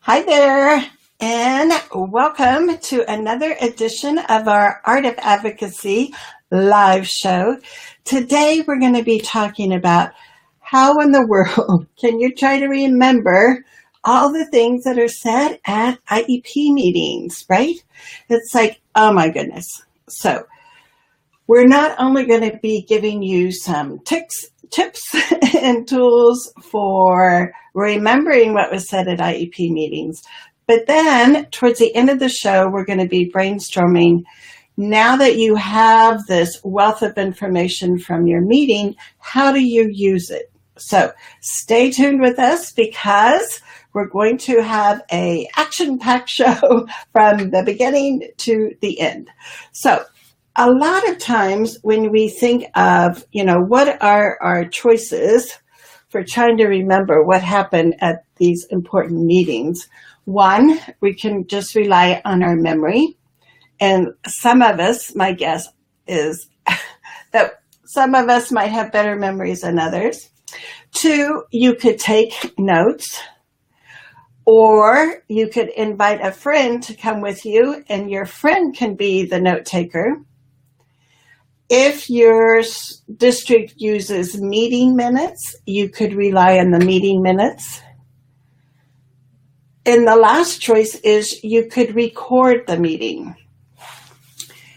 Hi there, and welcome to another edition of our Art of Advocacy live show. Today we're going to be talking about how in the world can you try to remember all the things that are said at IEP meetings, right? It's like, oh my goodness. So we're not only going to be giving you some tips and tools for remembering what was said at IEP meetings, but then towards the end of the show, we're going to be brainstorming. Now that you have this wealth of information from your meeting, how do you use it? So stay tuned with us because we're going to have an action-packed show from the beginning to the end. So a lot of times when we think of, what are our choices for trying to remember what happened at these important meetings, one, we can just rely on our memory. And some of us, my guess is that some of us might have better memories than others. Two, you could take notes, or you could invite a friend to come with you and your friend can be the note taker. If your district uses meeting minutes, you could rely on the meeting minutes. And the last choice is you could record the meeting.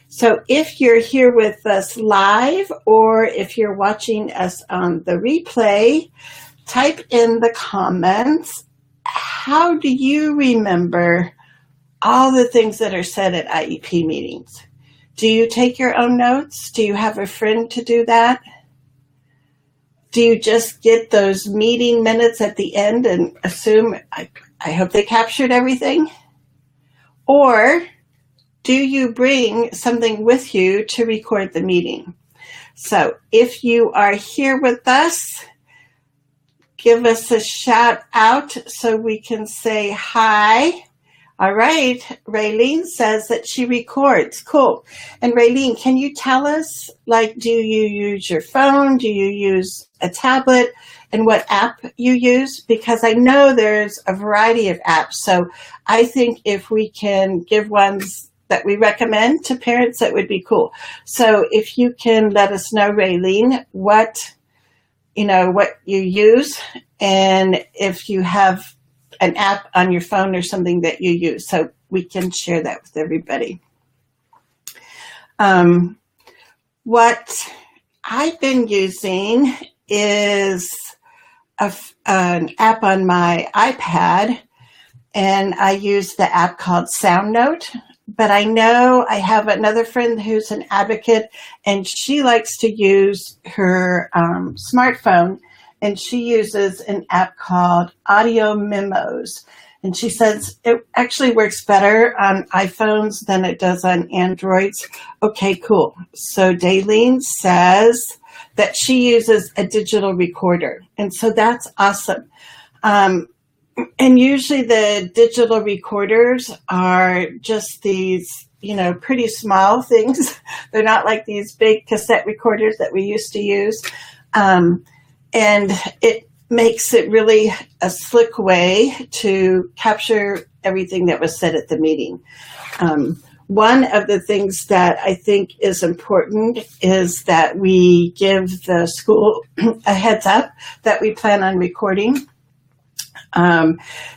So if you're here with us live or if you're watching us on the replay, type in the comments, how do you remember all the things that are said at IEP meetings? Do you take your own notes? Do you have a friend to do that? Do you just get those meeting minutes at the end and assume, I hope they captured everything? Or do you bring something with you to record the meeting? So if you are here with us, give us a shout out so we can say hi. All right, Raylene says that she records. Cool. And Raylene, can you tell us, do you use your phone? Do you use a tablet? And what app you use? Because I know there's a variety of apps. So I think if we can give ones that we recommend to parents, that would be cool. So if you can let us know, Raylene, what you use, and if you have an app on your phone or something that you use, so we can share that with everybody. What I've been using is an app on my iPad, and I use the app called SoundNote. But I know I have another friend who's an advocate, and she likes to use her smartphone, and she uses an app called Audio Memos. And she says it actually works better on iPhones than it does on Androids. Okay, cool. So Daylene says that she uses a digital recorder. And so that's awesome. And usually the digital recorders are just these, pretty small things. They're not like these big cassette recorders that we used to use. And it makes it really a slick way to capture everything that was said at the meeting. One of the things that I think is important is that we give the school a heads up that we plan on recording.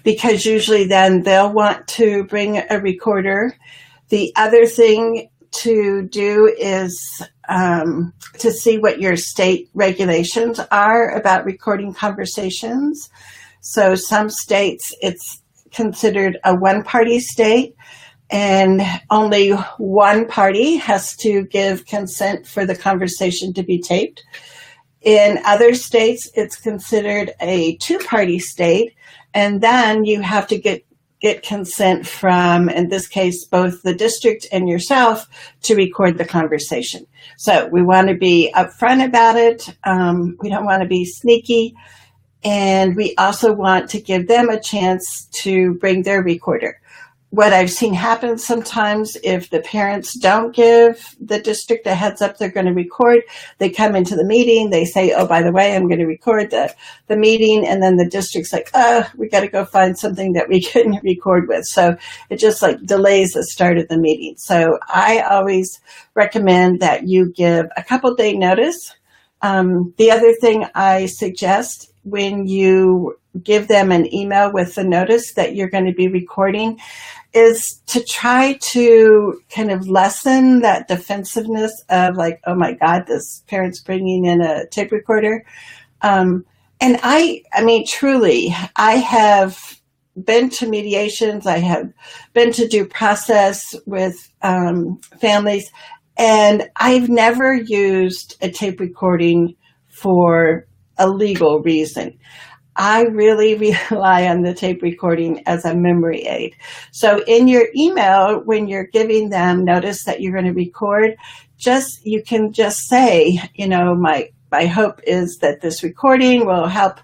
Because usually then they'll want to bring a recorder. The other thing to do is to see what your state regulations are about recording conversations. So some states, it's considered a one-party state, and only one party has to give consent for the conversation to be taped. In other states, it's considered a two-party state, and then you have to get consent from, in this case, both the district and yourself to record the conversation. So we want to be upfront about it. We don't want to be sneaky. And we also want to give them a chance to bring their recorder. what I've seen happen sometimes, if the parents don't give the district a heads up they're going to record, they come into the meeting, they say, oh, by the way, I'm going to record the meeting, and then the district's like, we got to go find something that we couldn't record with. So it just like delays the start of the meeting. So I always recommend that you give a couple day notice. The other thing I suggest, when you give them an email with the notice that you're going to be recording, is to try to kind of lessen that defensiveness of like, oh my God, this parent's bringing in a tape recorder. And I mean, truly, I have been to mediations. I have been to due process with families, and I've never used a tape recording for a legal reason. I really rely on the tape recording as a memory aid. So in your email, when you're giving them notice that you're going to record, you can just say, my hope is that this recording will help,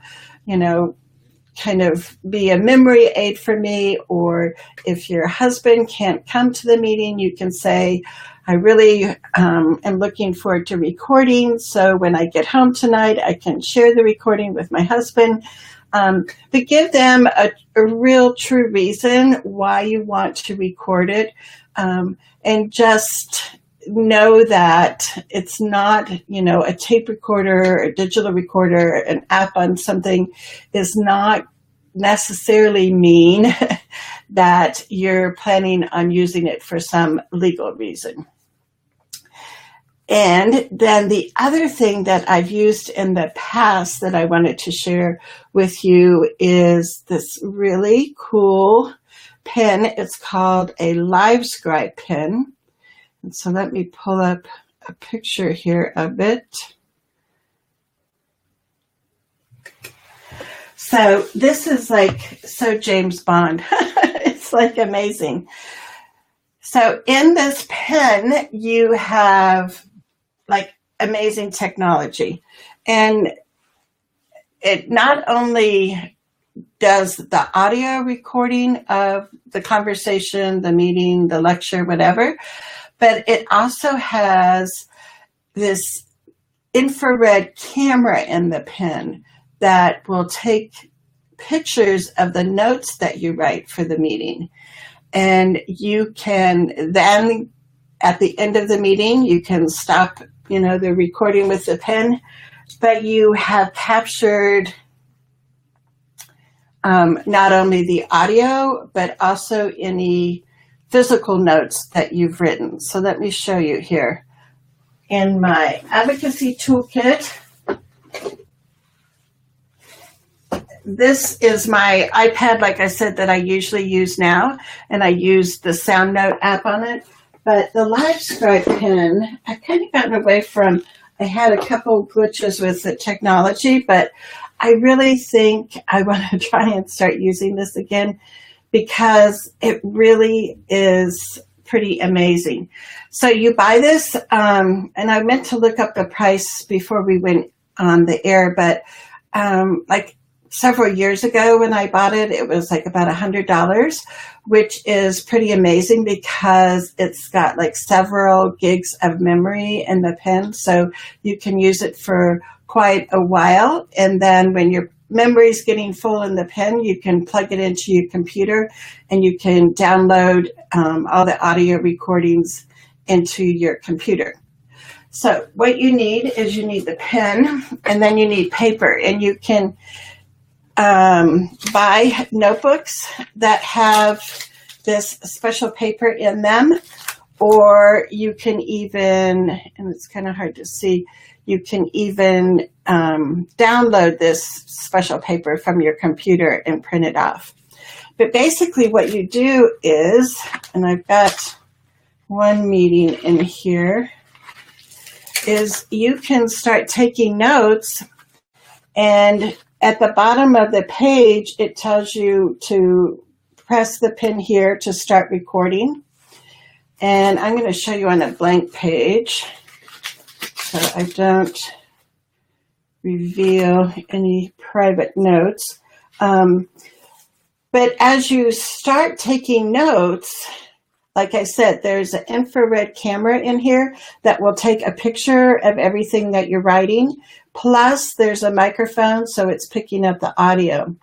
kind of be a memory aid for me. Or if your husband can't come to the meeting, you can say, I really am looking forward to recording, so when I get home tonight, I can share the recording with my husband. But give them a real true reason why you want to record it, and just know that it's not, a tape recorder, a digital recorder, an app on something is not necessarily mean that you're planning on using it for some legal reason. And then the other thing that I've used in the past that I wanted to share with you is this really cool pen. It's called a LiveScribe pen. And so let me pull up a picture here of it. So this is like so James Bond. It's like amazing. So in this pen, you have like amazing technology. And it not only does the audio recording of the conversation, the meeting, the lecture, whatever, but it also has this infrared camera in the pen that will take pictures of the notes that you write for the meeting. And you can then, at the end of the meeting, you can stop the recording with the pen, but you have captured not only the audio, but also any physical notes that you've written. So let me show you here. In my advocacy toolkit, this is my iPad, like I said, that I usually use now, and I use the SoundNote app on it. But the LiveScribe pen, I've kind of gotten away from. I had a couple glitches with the technology, but I really think I want to try and start using this again because it really is pretty amazing. So you buy this, and I meant to look up the price before we went on the air, but like several years ago when I bought it, it was like about $100, which is pretty amazing because it's got like several gigs of memory in the pen. So you can use it for quite a while. And then when your memory is getting full in the pen, you can plug it into your computer and you can download all the audio recordings into your computer. So what you need is you need the pen, and then you need paper, and you can buy notebooks that have this special paper in them, or you can even, and it's kind of hard to see, you can even download this special paper from your computer and print it off. But basically what you do is, and I've got one meeting in here, is you can start taking notes, and at the bottom of the page, it tells you to press the pin here to start recording. And I'm going to show you on a blank page so I don't reveal any private notes. But But as you start taking notes, like I said, there's an infrared camera in here that will take a picture of everything that you're writing. Plus, there's a microphone, so it's picking up the audio.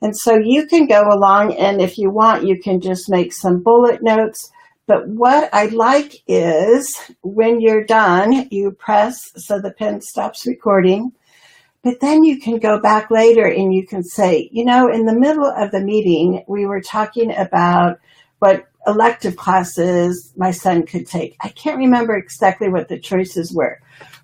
And so you can go along, and if you want, you can just make some bullet notes. But what I like is when you're done, you press so the pen stops recording. But then you can go back later and you can say, in the middle of the meeting, we were talking about what elective classes my son could take. I can't remember exactly what the choices were.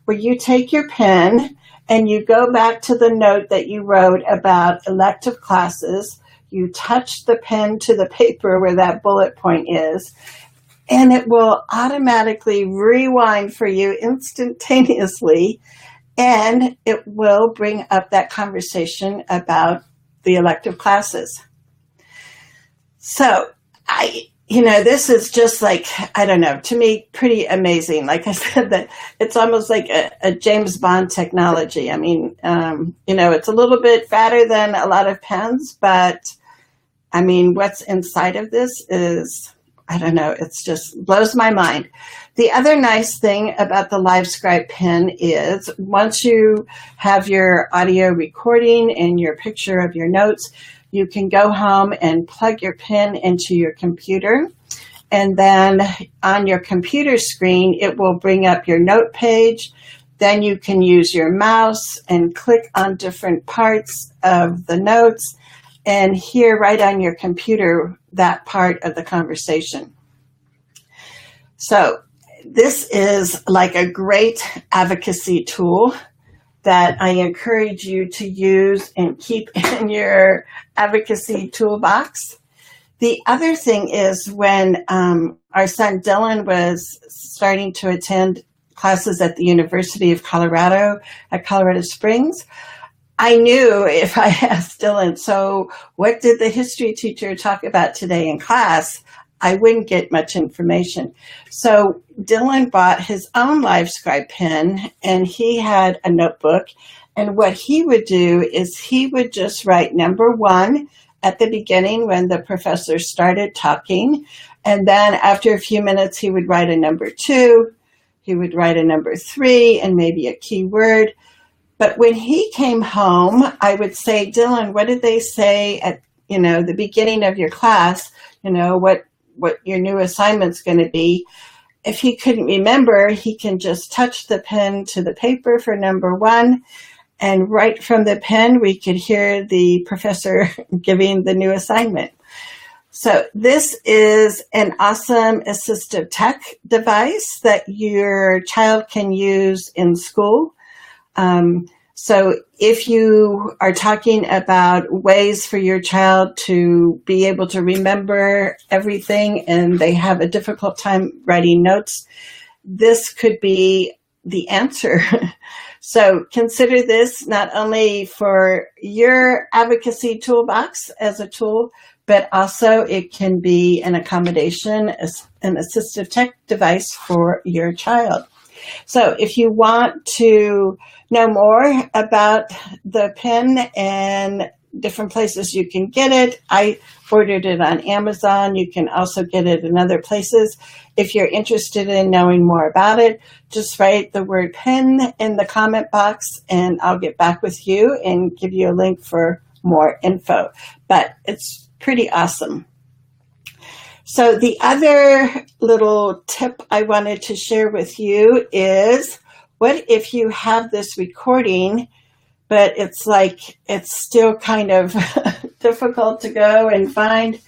Where you take your pen and you go back to the note that you wrote about elective classes, you touch the pen to the paper where that bullet point is, and it will automatically rewind for you instantaneously, and it will bring up that conversation about the elective classes. So this is just like, I don't know, to me, pretty amazing. Like I said, that it's almost like a James Bond technology. I mean, it's a little bit fatter than a lot of pens, but I mean, what's inside of this is, I don't know, it's just blows my mind. The other nice thing about the LiveScribe pen is once you have your audio recording and your picture of your notes, you can go home and plug your pen into your computer. And then on your computer screen, it will bring up your note page. Then you can use your mouse and click on different parts of the notes and hear right on your computer that part of the conversation. So this is like a great advocacy tool that I encourage you to use and keep in your advocacy toolbox. The other thing is when our son Dylan was starting to attend classes at the University of Colorado at Colorado Springs, I knew if I asked Dylan, so what did the history teacher talk about today in class, I wouldn't get much information. So Dylan bought his own LiveScribe pen, and he had a notebook. And what he would do is he would just write number 1 at the beginning when the professor started talking. And then after a few minutes, he would write a number 2. He would write a number 3 and maybe a key word. But when he came home, I would say, Dylan, what did they say at, the beginning of your class? What your new assignment's going to be. If he couldn't remember, he can just touch the pen to the paper for number 1. And right from the pen, we could hear the professor giving the new assignment. So this is an awesome assistive tech device that your child can use in school. So if you are talking about ways for your child to be able to remember everything and they have a difficult time writing notes, this could be the answer. So consider this not only for your advocacy toolbox as a tool, but also it can be an accommodation, an assistive tech device for your child. So if you want to know more about the pen and different places you can get it, I ordered it on Amazon. You can also get it in other places. If you're interested in knowing more about it, just write the word pen in the comment box and I'll get back with you and give you a link for more info. But it's pretty awesome. So the other little tip I wanted to share with you is, what if you have this recording, but it's still kind of difficult to go and find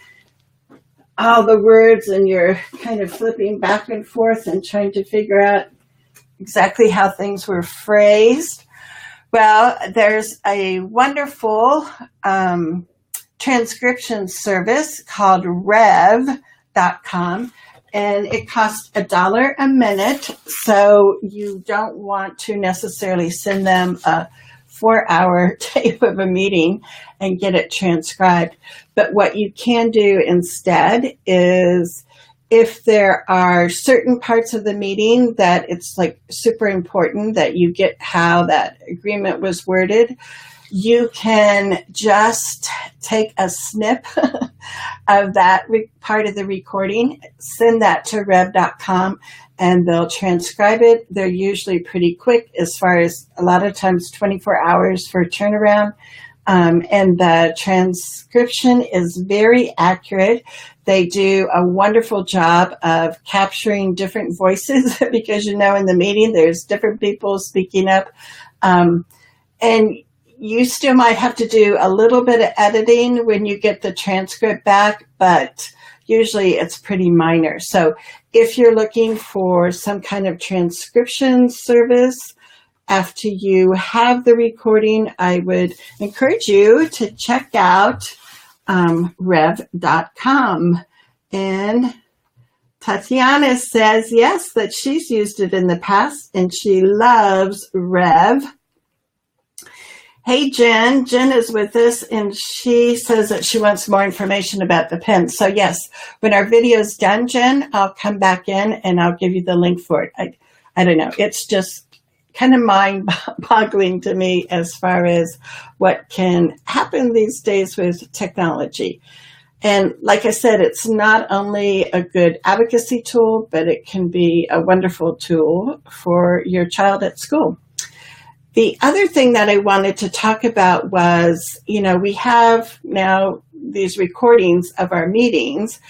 all the words and you're kind of flipping back and forth and trying to figure out exactly how things were phrased? Well, there's a wonderful transcription service called rev.com, and it costs $1 a minute, so you don't want to necessarily send them a 4-hour tape of a meeting and get it transcribed. But what you can do instead is, if there are certain parts of the meeting that it's like super important that you get how that agreement was worded, you can just take a snip of that part of the recording, send that to rev.com, and they'll transcribe it. They're usually pretty quick, as far as a lot of times 24 hours for turnaround. And the transcription is very accurate. They do a wonderful job of capturing different voices because, in the meeting, there's different people speaking up. And you still might have to do a little bit of editing when you get the transcript back, but usually it's pretty minor. So if you're looking for some kind of transcription service after you have the recording, I would encourage you to check out rev.com. And Tatiana says, yes, that she's used it in the past and she loves Rev. Hey, Jen. Jen is with us, and she says that she wants more information about the pen. So, yes, when our video is done, Jen, I'll come back in and I'll give you the link for it. I don't know. It's just kind of mind-boggling to me as far as what can happen these days with technology. And like I said, it's not only a good advocacy tool, but it can be a wonderful tool for your child at school. The other thing that I wanted to talk about was, we have now these recordings of our meetings,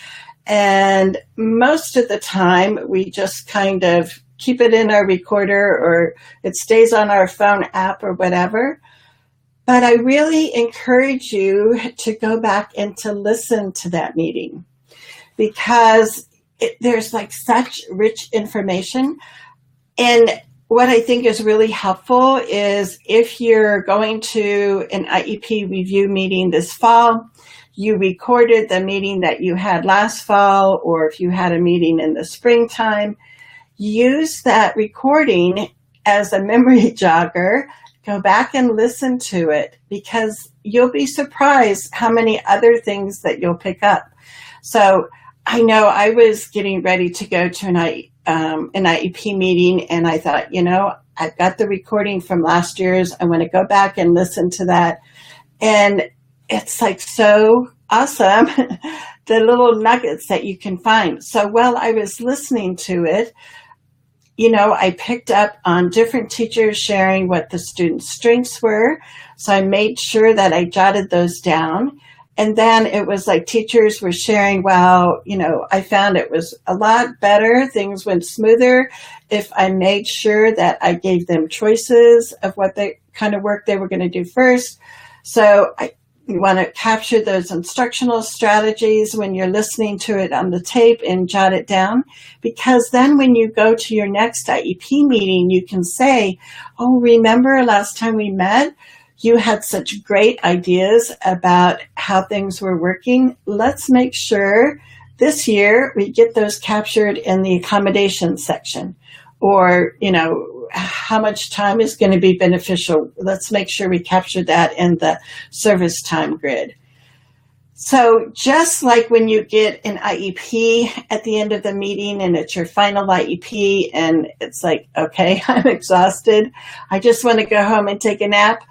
and most of the time we just kind of keep it in our recorder or it stays on our phone app or whatever. But I really encourage you to go back and to listen to that meeting because there's like such rich information. And what I think is really helpful is if you're going to an IEP review meeting this fall, you recorded the meeting that you had last fall, or if you had a meeting in the springtime, use that recording as a memory jogger. Go back and listen to it because you'll be surprised how many other things that you'll pick up. So I know I was getting ready to go to an IEP meeting, and I thought, I've got the recording from last year's. I want to go back and listen to that. And it's like so awesome, the little nuggets that you can find. So while I was listening to it, I picked up on different teachers sharing what the students' strengths were. So I made sure that I jotted those down. And then it was like teachers were sharing, I found it was a lot better. Things went smoother if I made sure that I gave them choices of what kind of work they were going to do first. So you want to capture those instructional strategies when you're listening to it on the tape and jot it down, because then when you go to your next IEP meeting, you can say, oh, remember last time we met? You had such great ideas about how things were working. Let's make sure this year we get those captured in the accommodation section. Or, how much time is going to be beneficial. Let's make sure we capture that in the service time grid. So just like when you get an IEP at the end of the meeting and it's your final IEP and it's like, okay, I'm exhausted. I just want to go home and take a nap.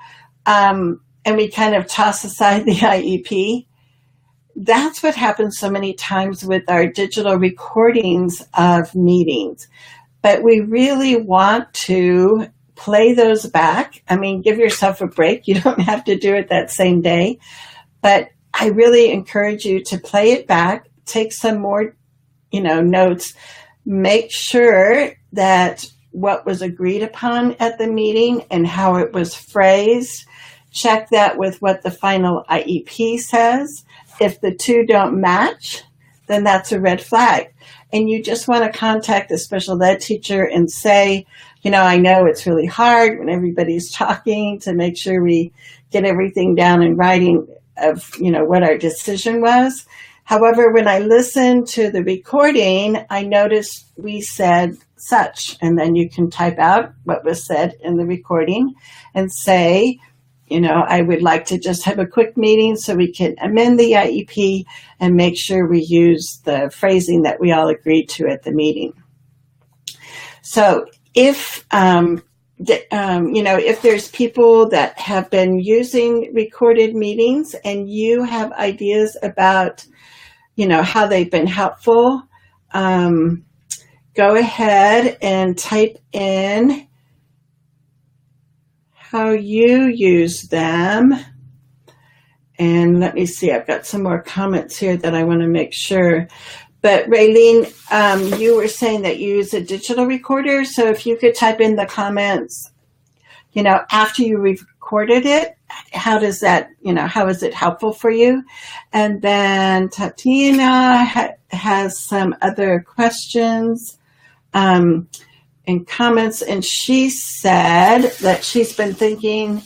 And we kind of toss aside the IEP. That's what happens so many times with our digital recordings of meetings. But we really want to play those back. I mean, give yourself a break. You don't have to do it that same day. But I really encourage you to play it back, take some more, notes, make sure that what was agreed upon at the meeting and how it was phrased, check that with what the final IEP says. If the two don't match, then that's a red flag. And you just want to contact the special ed teacher and say, I know it's really hard when everybody's talking to make sure we get everything down in writing of, what our decision was. However, when I listened to the recording, I noticed we said such, and then you can type out what was said in the recording and say, I would like to just have a quick meeting so we can amend the IEP and make sure we use the phrasing that we all agreed to at the meeting. So if if there's people that have been using recorded meetings and you have ideas about, how they've been helpful, go ahead and type in how you use them. And let me see, I've got some more comments here that I want to make sure. But Raylene, you were saying that you use a digital recorder. So if you could type in the comments, after you recorded it, how does that, how is it helpful for you? And then Tatiana has some other questions and comments. And she said that she's been thinking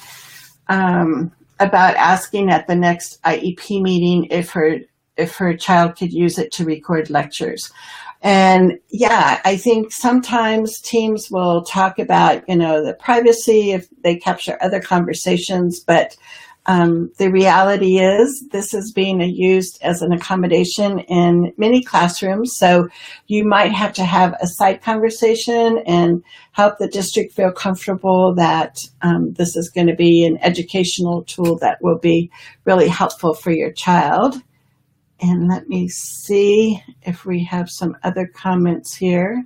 about asking at the next IEP meeting if her child could use it to record lectures. And yeah, I think sometimes teams will talk about, the privacy if they capture other conversations, but the reality is this is being used as an accommodation in many classrooms. So you might have to have a side conversation and help the district feel comfortable that this is going to be an educational tool that will be really helpful for your child. And let me see if we have some other comments here.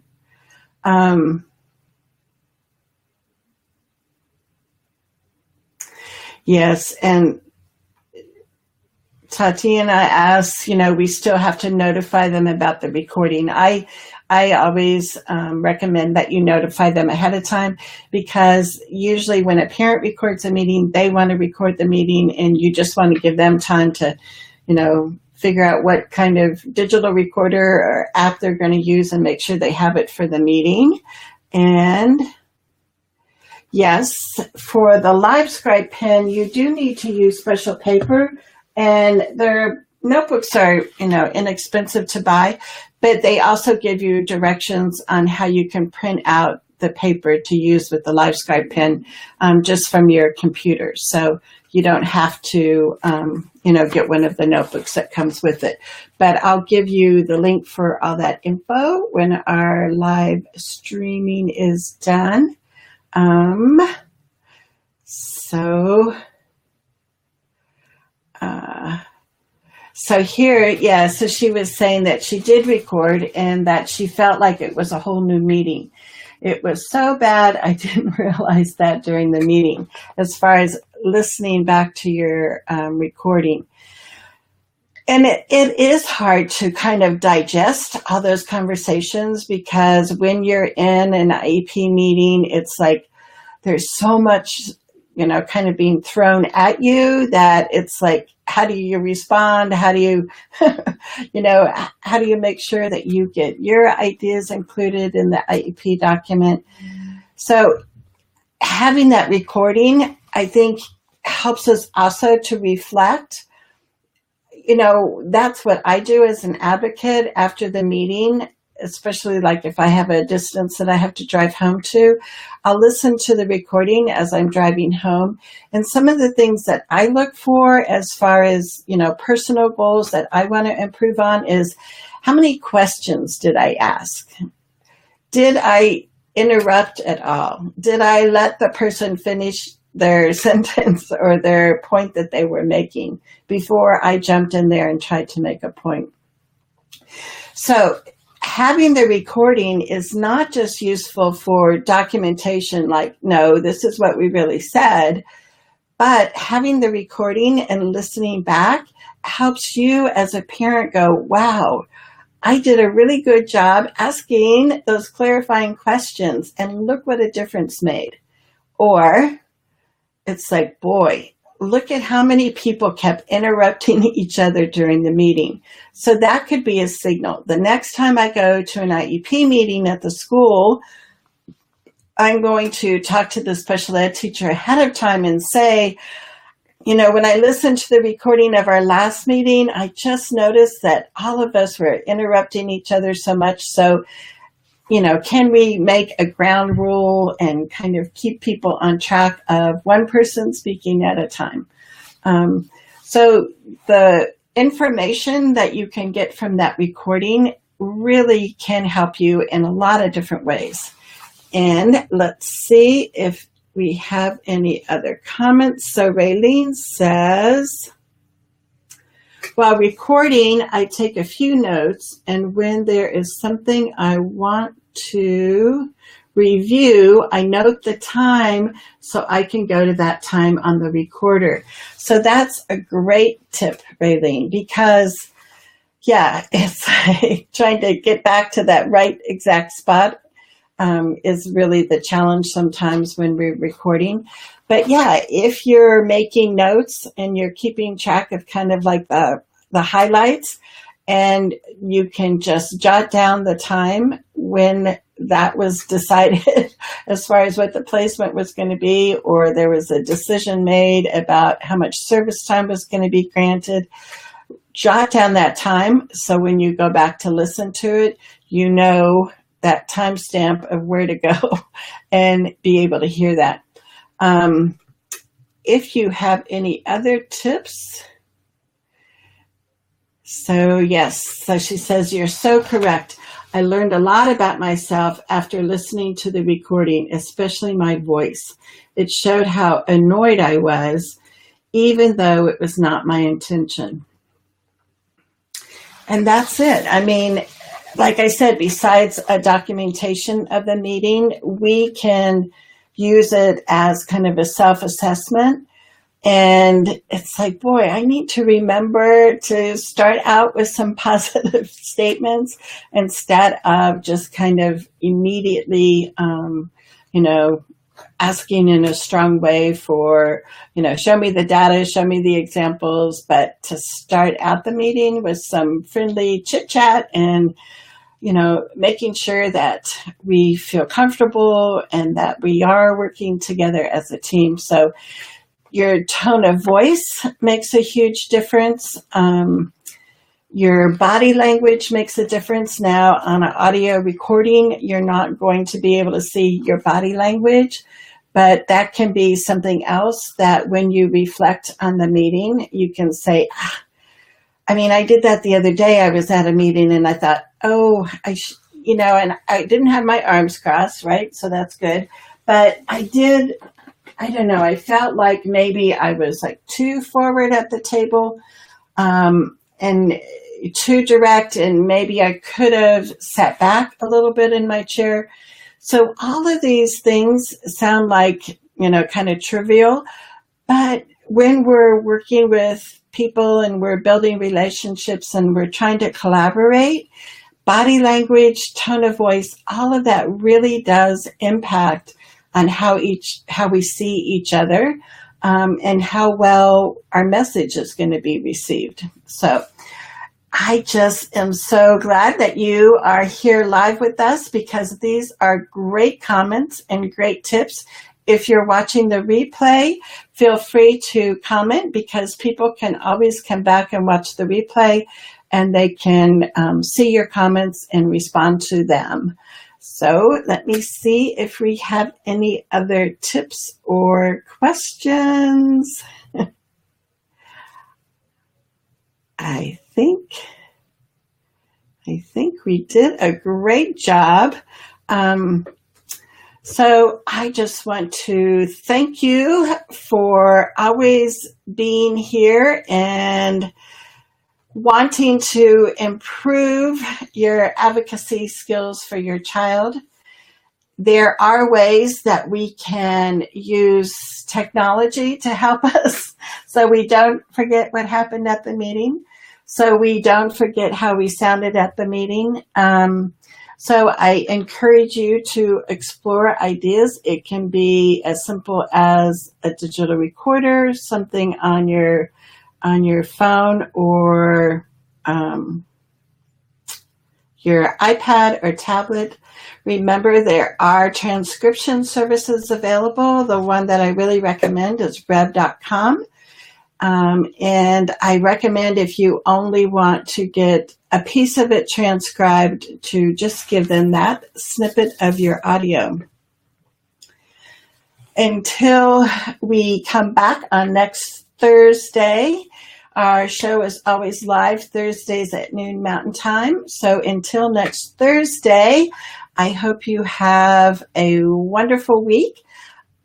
Yes, and Tatiana asks, we still have to notify them about the recording. I always recommend that you notify them ahead of time, because usually when a parent records a meeting, they want to record the meeting and you just want to give them time to, figure out what kind of digital recorder or app they're going to use and make sure they have it for the meeting. And yes, for the LiveScribe pen, you do need to use special paper, and their notebooks are, inexpensive to buy, but they also give you directions on how you can print out the paper to use with the LiveScribe pen just from your computer. So you don't have to, get one of the notebooks that comes with it. But I'll give you the link for all that info when our live streaming is done. So here, so she was saying that she did record and that she felt like it was a whole new meeting. It was so bad, I didn't realize that during the meeting, as far as listening back to your recording. And it is hard to kind of digest all those conversations, because when you're in an IEP meeting, it's like there's so much, kind of being thrown at you that it's like, how do you respond? How do you, how do you make sure that you get your ideas included in the IEP document? So having that recording, I think, helps us also to reflect. That's what I do as an advocate after the meeting, especially like if I have a distance that I have to drive home to. I'll listen to the recording as I'm driving home. And some of the things that I look for as far as, personal goals that I want to improve on is, how many questions did I ask? Did I interrupt at all? Did I let the person finish their sentence or their point that they were making before I jumped in there and tried to make a point? So having the recording is not just useful for documentation, like, no, this is what we really said, but having the recording and listening back helps you as a parent go, wow, I did a really good job asking those clarifying questions, and look what a difference made. Or it's like, boy, look at how many people kept interrupting each other during the meeting. So that could be a signal. The next time I go to an IEP meeting at the school, I'm going to talk to the special ed teacher ahead of time and say, when I listened to the recording of our last meeting, I just noticed that all of us were interrupting each other so much. So, can we make a ground rule and kind of keep people on track of one person speaking at a time? So the information that you can get from that recording really can help you in a lot of different ways. And let's see if we have any other comments. So Raylene says, while recording, I take a few notes, and when there is something I want to review, I note the time so I can go to that time on the recorder. So that's a great tip, Raylene, because yeah, it's like trying to get back to that right exact spot is really the challenge sometimes when we're recording. But yeah, if you're making notes and you're keeping track of kind of like the highlights, and you can just jot down the time when that was decided as far as what the placement was going to be, or there was a decision made about how much service time was going to be granted, jot down that time. So when you go back to listen to it, you know that timestamp of where to go and be able to hear that. If you have any other tips. So yes, so she says, you're so correct. I learned a lot about myself after listening to the recording, especially my voice. It showed how annoyed I was, even though it was not my intention. And that's it. I mean, like I said, besides a documentation of the meeting, we can use it as kind of a self-assessment. And it's like, boy, I need to remember to start out with some positive statements instead of just kind of immediately, asking in a strong way for, show me the data, show me the examples, but to start out the meeting with some friendly chit chat and, making sure that we feel comfortable and that we are working together as a team. So your tone of voice makes a huge difference. Your body language makes a difference. Now, on an audio recording, you're not going to be able to see your body language, but that can be something else that when you reflect on the meeting, you can say, I did that the other day. I was at a meeting and I thought, and I didn't have my arms crossed, right? So that's good. But I don't know, I felt like maybe I was like too forward at the table and too direct, and maybe I could have sat back a little bit in my chair. So all of these things sound like, kind of trivial, but when we're working with people and we're building relationships and we're trying to collaborate, body language, tone of voice, all of that really does impact on how we see each other and how well our message is going to be received. So I just am so glad that you are here live with us, because these are great comments and great tips. If you're watching the replay, feel free to comment, because people can always come back and watch the replay and they can see your comments and respond to them. So let me see if we have any other tips or questions. I think we did a great job. So I just want to thank you for always being here and wanting to improve your advocacy skills for your child. There are ways that we can use technology to help us so we don't forget what happened at the meeting, so we don't forget how we sounded at the meeting. So I encourage you to explore ideas. It can be as simple as a digital recorder, something on your phone or your iPad or tablet. Remember, there are transcription services available. The one that I really recommend is rev.com. And I recommend, if you only want to get a piece of it transcribed, to just give them that snippet of your audio. Until we come back on next Thursday, Our show is always live Thursdays at noon Mountain Time. So until next Thursday, I hope you have a wonderful week.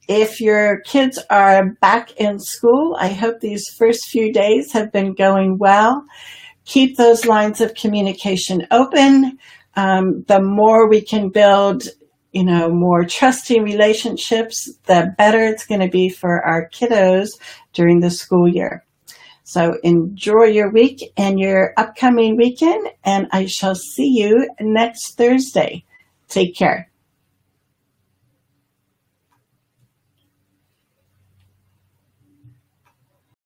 If your kids are back in school, I hope these first few days have been going well. Keep those lines of communication open. The more we can build, more trusting relationships, the better it's going to be for our kiddos during the school year. So enjoy your week and your upcoming weekend, and I shall see you next Thursday. Take care.